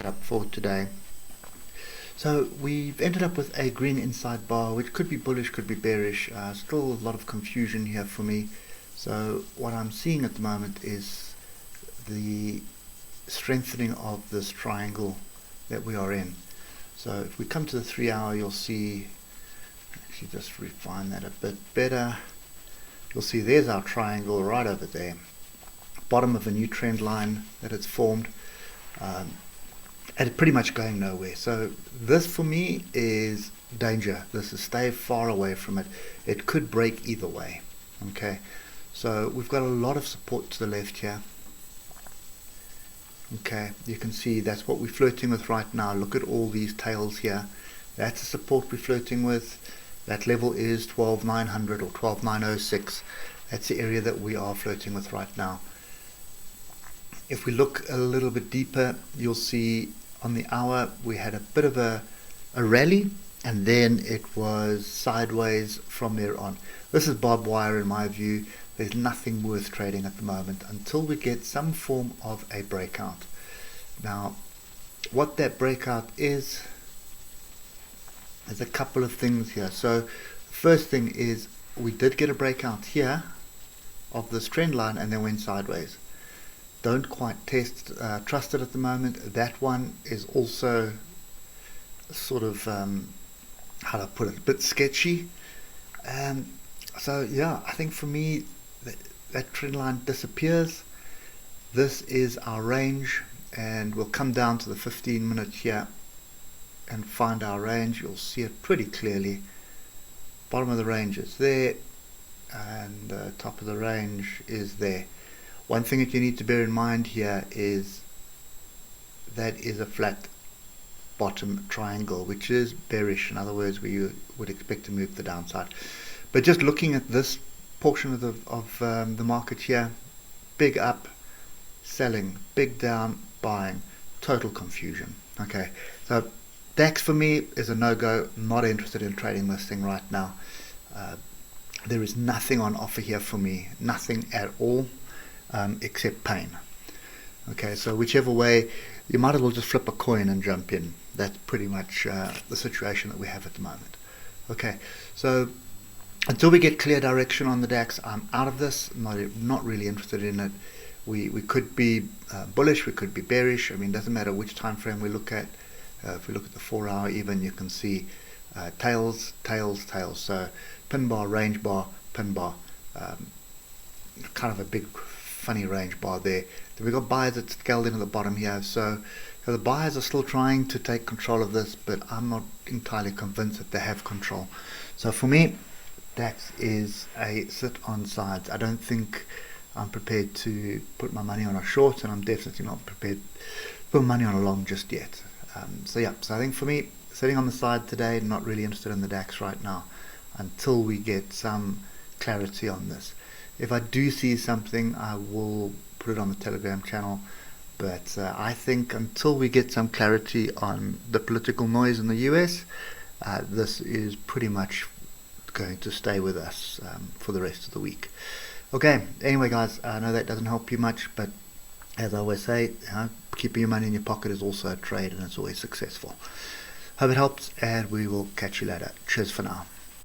up for today. So we've ended up with a green inside bar, which could be bullish, could be bearish. Still a lot of confusion here for me. So what I'm seeing at the moment is the strengthening of this triangle that we are in. So if we come to the 3 hour, you'll see, actually just refine that a bit better. You'll see there's our triangle right over there. Bottom of a new trend line that it's formed. And it's pretty much going nowhere. So this for me is danger. This is stay far away from it. It could break either way. Okay, so we've got a lot of support to the left here. Okay, you can see that's what we're flirting with right now. Look at all these tails here. That's the support we're flirting with. That level is 12,900 or 12,906. That's the area that we are flirting with right now. If we look a little bit deeper, you'll see on the hour we had a bit of a rally, and then it was sideways from there on. This is barbed wire in my view. There's nothing worth trading at the moment until we get some form of a breakout. Now, what that breakout is, there's a couple of things here. So the first thing is we did get a breakout here of this trend line and then went sideways. Don't quite trust it at the moment. That one is also sort of, how do I put it, a bit sketchy. So yeah, I think for me, that trend line disappears. This is our range, and we'll come down to the 15-minute here and find our range. You'll see it pretty clearly. Bottom of the range is there, and the top of the range is there. One thing that you need to bear in mind here is that is a flat bottom triangle, which is bearish. In other words, we would expect to move the downside. But just looking at this portion of the market here, big up, selling, big down, buying, total confusion. Okay, so DAX for me is a no-go. Not interested in trading this thing right now. There is nothing on offer here for me, nothing at all. Except pain. Okay, so whichever way, you might as well just flip a coin and jump in. That's pretty much the situation that we have at the moment. Okay, so until we get clear direction on the DAX, I'm out of this. Not really interested in it. We could be bullish, we could be bearish. I mean, it doesn't matter which time frame we look at. If we look at the 4 hour even, you can see tails, tails, tails. So pin bar, range bar, pin bar. Kind of a big funny range bar there. Then we've got buyers that scaled in at the bottom here. So the buyers are still trying to take control of this, but I'm not entirely convinced that they have control. So for me, DAX is a sit on sides. I don't think I'm prepared to put my money on a short, and I'm definitely not prepared to put money on a long just yet. So yeah, so I think for me, sitting on the side today, not really interested in the DAX right now until we get some clarity on this. If I do see something, I will put it on the Telegram channel. But I think until we get some clarity on the political noise in the US, this is pretty much going to stay with us for the rest of the week. Okay, anyway guys, I know that doesn't help you much, but as I always say, keeping your money in your pocket is also a trade, and it's always successful. Hope it helps, and we will catch you later. Cheers for now.